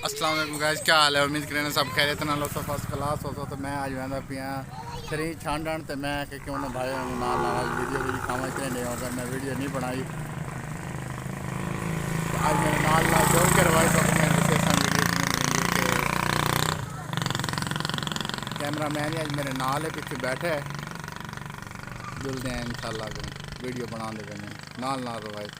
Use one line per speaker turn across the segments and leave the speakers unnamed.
अस्सलाम वालेकुम गाइस, क्या हाल है। उम्मीद करें सब खैरियत नाल हो, फर्स्ट क्लास हो। तो मैं आज वंदा पिया शरी छांडन तो मैं कि क्यों ना भाई नाल नाल वीडियो भी दिखावा। इतने नहीं अगर मैं वीडियो नहीं बनाई तो आज मेरे नाल नाल जो करवाई तो मैं विशेषण वीडियो मिलेंगे कि कैमरा मैन ही आज मेरे नाल है, पीछे बैठे है। जुलते हैं इंशाल्लाह वीडियो बना दे नाल नाल रवाई।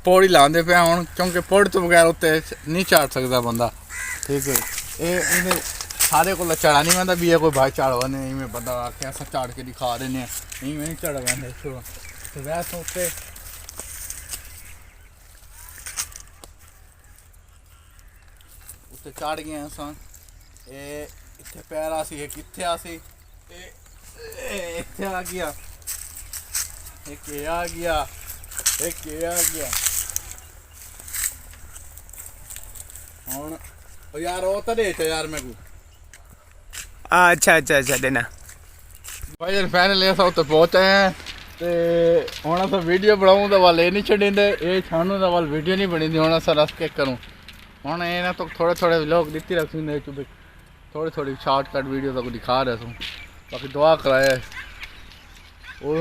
पौड़ी लाते पे हूँ क्योंकि पौड़ी तो बगैर उत्ते नहीं चढ़ सकता बंदा। ठीक है, ये सारे को चढ़ा नहीं पैंता भी कोई भाई चढ़ वाने इवें बंदा आके अस चढ़ के दिखा देने इवें नहीं चढ़ पैंदे। तो वैसे उत्ते उत्ते चढ़ गए अस। इत्थे पैर आसी कित्थे आसी इत्थे आ गया, एक आ गया, एक आ गया। ਹੁਣ यार वो तो दे यार मेरे को।
अच्छा अच्छा अच्छा देना
भाई यार फाइनली अस उत्ते पहुंचे हैं ते हुण अस वीडियो बनाऊं तो वाल ये नहीं छड़ींदे, ये छानू तो वाल वीडियो नहीं बनी दी। हुण अस रस के करूं हुण ये ना तो थोड़े थोड़े व्लॉग दित्ती रखूंदे चुप थोड़ी थोड़ी शॉर्टकट वीडियो तक दिखा रहे हूं। बाकी दुआ कराए ओए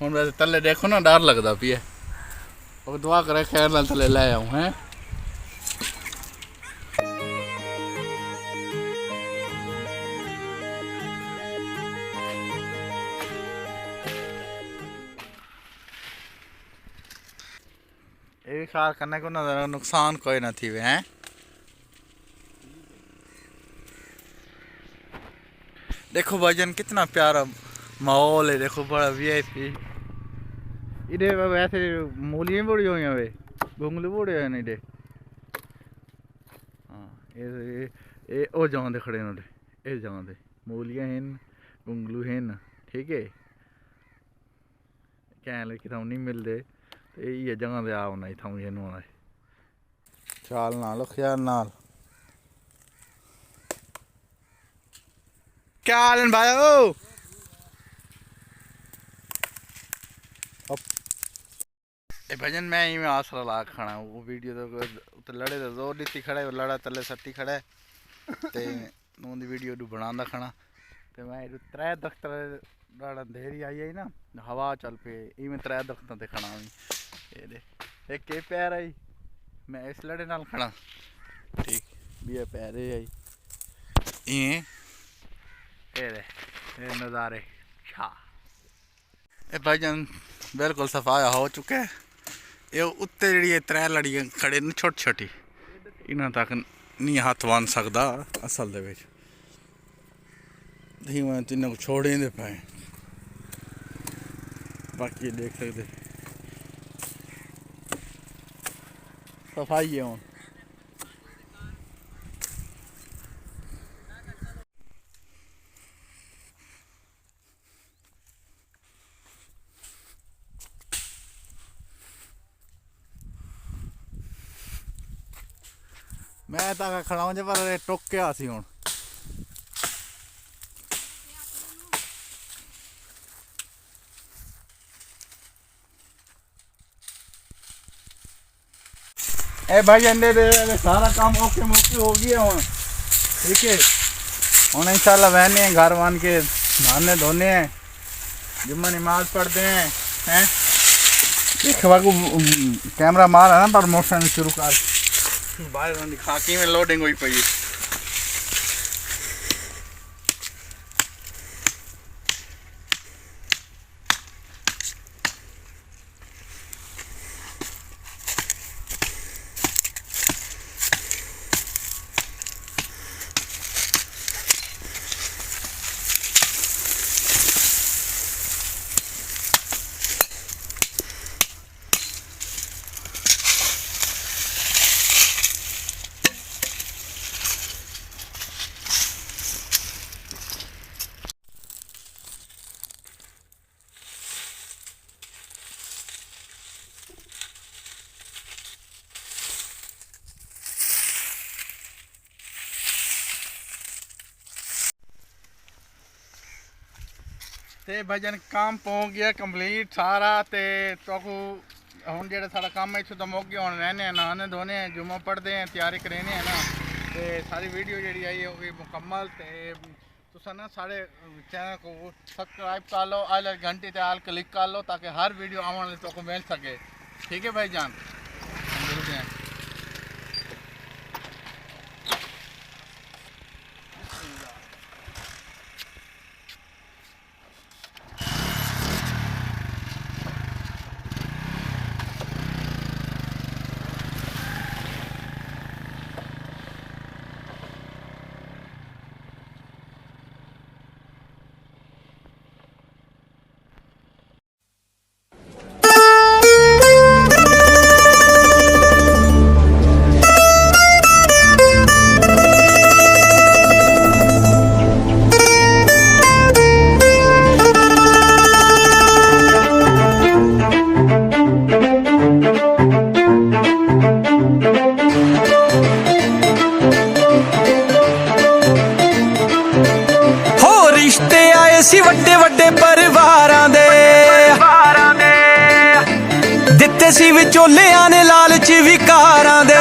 हुण वैसे तले देखो ना डर लगदा पी है। और दुआ करे खैर नाल तले ले आऊं हैं। ये ख्याल करने को ना नुकसान कोई ना थी वे हैं। देखो भाईजान कितना प्यारा माहौल है, देखो बड़ा वीआईपी। इधे वैसे मूलियां बड़ी हुई वे गुंगलू बड़े हुए इधे। हाँ ये ओ जान दे खड़े न ये जान दे मूलियां हैं गुंगलू हैं। ठीक है कैं कितों नहीं मिलते तो ये जगह दे आना इतों ये आना चाल नाल ख्याल नाल। क्या हाल है भाई ओ भजन मैं ही में आसरा ला खाना वो वीडियो तो लड़े तो जोर दी खड़े लड़ा तले सट्टी खड़े ते उनकी वीडियो बनांदा खाना। तो मैं त्रै दख्तर बड़ा अंधेरी आई आई ना हवा चल पे इवें त्रै दख्तर ते खड़ा ये एक के पैर आई मैं इस लड़े नाल खड़ा। ठीक भी है पैर आई ये नज़ारे छा ये भाईजान बिल्कुल सफाया हो चुका है। ये उत्ते जी त्रै लड़ियां खड़े न छोटी छोटी इन्हों तक नहीं हथ बन सकता असल दे मैं तिन्हों को छोड़े दे पाए। बाकी देख सकते सफाई है हूँ। मैं तो खड़ा हूँ पर टुक के आसी हूँ। ए भाई अंदर सारा काम ओके मोके हो गया हूँ। ठीक है हूँ इंशाल्लाह बहने हैं घर वन के नहाने धोने हैं जुम्मा नमाज पढ़ते हैं को कैमरा मार है ना प्रमोशन शुरू कर बाहर दिखा की में लोडिंग हुई पई। ਤੇ ਭਾਈਜਾਨ ਕੰਮ ਪਹੁੰਚ ਗਿਆ ਕੰਪਲੀਟ ਸਾਰਾ ਤੇ ਤੋਕੂ ਹੁਣ ਜਿਹੜਾ ਸਾਡਾ ਕੰਮ ਹੈ ਇੱਥੋਂ ਤਾਂ ਮੁੱਕ ਗਿਆ ਹੁਣ ਰਹਿੰਦੇ ਆ ਨਹਾਣੇ ਧੋਣੇ ਆ ਜੁਮਾ ਪੜ੍ਹਦੇ ਆ ਤਿਆਰੀ ਕरेने ਆ ਨਾ ਤੇ ਸਾਰੀ ਵੀਡੀਓ ਜਿਹੜੀ ਆਈ ਹੋ ਗਈ ਮੁਕੰਮਲ ਤੇ ਤੁਸੀਂ ਨਾ ਸਾਡੇ ਚੈਨਲ को सब्सक्राइब कर लो आल घंटी ते आल क्लिक कर लो ताकि हर वीडियो आने वाली तो को मिल सके ठीक है भाईजान मिलते हैं
ਸੀ ਵੱਡੇ ਵੱਡੇ ਪਰਿਵਾਰਾਂ ਦੇ ਦਿੱਤੇ ਸੀ ਵਿਚੋਲਿਆਂ ਨੇ ਲਾਲਚ ਵਿਕਾਰਾਂ ਦੇ